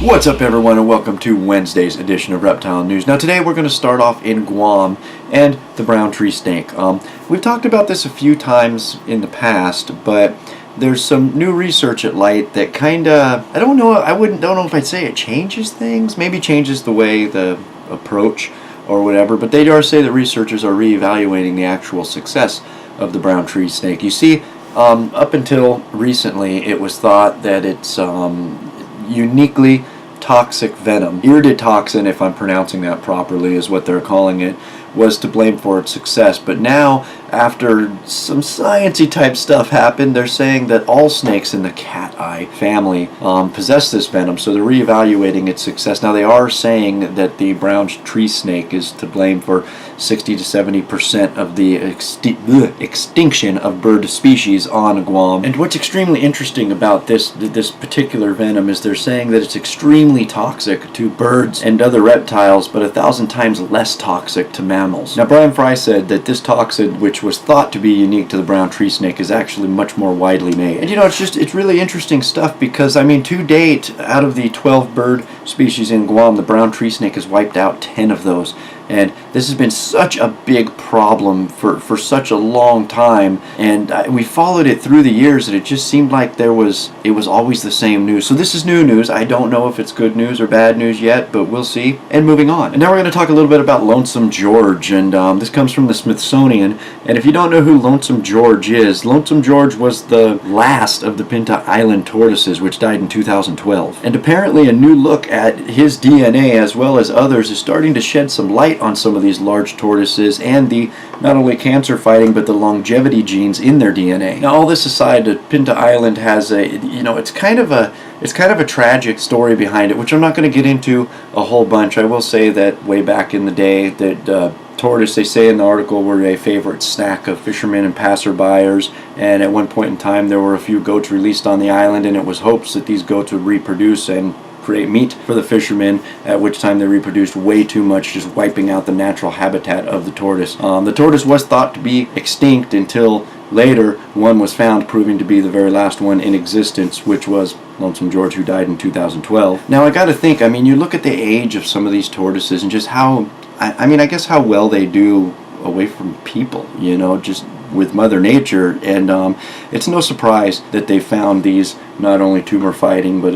What's up everyone, and welcome to Wednesday's edition of Reptile News. Now today we're going to start off in Guam and the brown tree snake. We've talked about this a few times in the past, but there's some new research at light that kinda, don't know if I'd say it changes things, maybe changes the way the approach or whatever, but they are say that researchers are reevaluating the actual success of the brown tree snake. You see, up until recently it was thought that it's uniquely toxic venom, iridotoxin, if I'm pronouncing that properly, is what they're calling it, was to blame for its success. But now, after some sciencey type stuff happened, they're saying that all snakes in the cat eye family possess this venom, so they're reevaluating its success. Now they are saying that the brown tree snake is to blame for 60 to 70% of the extinction of bird species on Guam. And what's extremely interesting about this particular venom is they're saying that it's extremely toxic to birds and other reptiles, but 1,000 times less toxic to mammals. Now Brian Fry said that this toxin, which was thought to be unique to the brown tree snake, is actually much more widely made. And you know, it's really interesting stuff because, I mean, to date, out of the 12 bird species in Guam, the brown tree snake has wiped out 10 of those. And this has been such a big problem for such a long time, and we followed it through the years, and it just seemed like it was always the same news. So this is new news. I don't know if it's good news or bad news yet, but we'll see. And moving on. And now we're going to talk a little bit about Lonesome George, and this comes from the Smithsonian. And if you don't know who Lonesome George is, Lonesome George was the last of the Pinta Island tortoises, which died in 2012. And apparently a new look at his DNA, as well as others, is starting to shed some light on some of these large tortoises and the not only cancer fighting but the longevity genes in their DNA. Now all this aside, Pinta Island has it's kind of a tragic story behind it, which I'm not going to get into a whole bunch. I will say that way back in the day that tortoise, they say in the article, were a favorite snack of fishermen and passerbyers, and at one point in time there were a few goats released on the island, and it was hopes that these goats would reproduce and create meat for the fishermen, at which time they reproduced way too much, just wiping out the natural habitat of the tortoise. The tortoise was thought to be extinct until later one was found, proving to be the very last one in existence, which was Lonesome George, who died in 2012. Now I gotta think, I mean, you look at the age of some of these tortoises and just how, I guess how well they do away from people, you know, just with Mother Nature. And it's no surprise that they found these not only tumor fighting but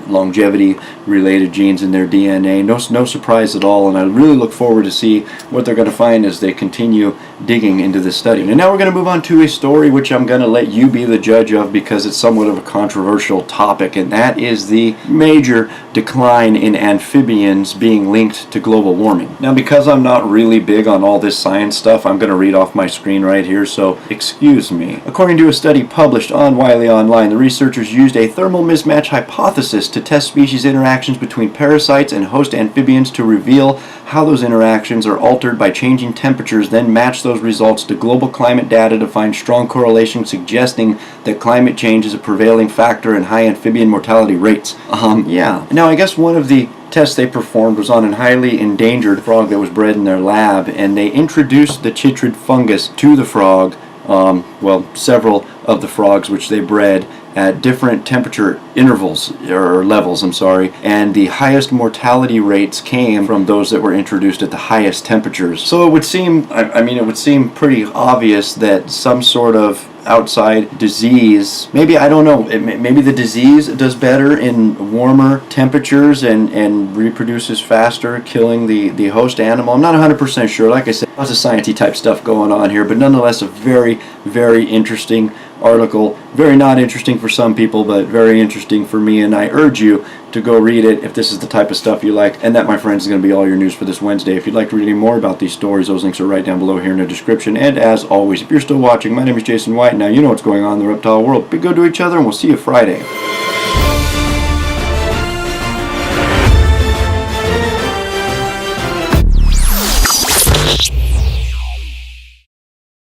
longevity related genes in their DNA. No surprise at all, and I really look forward to see what they're going to find as they continue digging into this study. And now we're going to move on to a story which I'm going to let you be the judge of because it's somewhat of a controversial topic, and that is the major decline in amphibians being linked to global warming. Now because I'm not really big on all this science stuff, I'm going to read off my screen right here, so excuse me. According to a study published on Wiley Online, the researchers used a thermal mismatch hypothesis to test species interactions between parasites and host amphibians to reveal how those interactions are altered by changing temperatures, then match those results to global climate data to find strong correlation suggesting that climate change is a prevailing factor in high amphibian mortality rates. Yeah. Now I guess one of the tests they performed was on a highly endangered frog that was bred in their lab, and they introduced the chytrid fungus to the frog, several of the frogs which they bred at different temperature intervals, or levels, and the highest mortality rates came from those that were introduced at the highest temperatures. So it would seem, it would seem pretty obvious that some sort of outside disease, maybe the disease does better in warmer temperatures and reproduces faster, killing the host animal. I'm not 100% sure. Like I said, lots of sciencey type stuff going on here, but nonetheless a very, very interesting article. Very not interesting for some people, but very interesting for me, and I urge you to go read it if this is the type of stuff you like. And that, my friends, is going to be all your news for this Wednesday. If you'd like to read any more about these stories, those links are right down below here in the description. And as always, if you're still watching, my name is Jason White. Now you know what's going on in the reptile world. Be good to each other, and we'll see you Friday.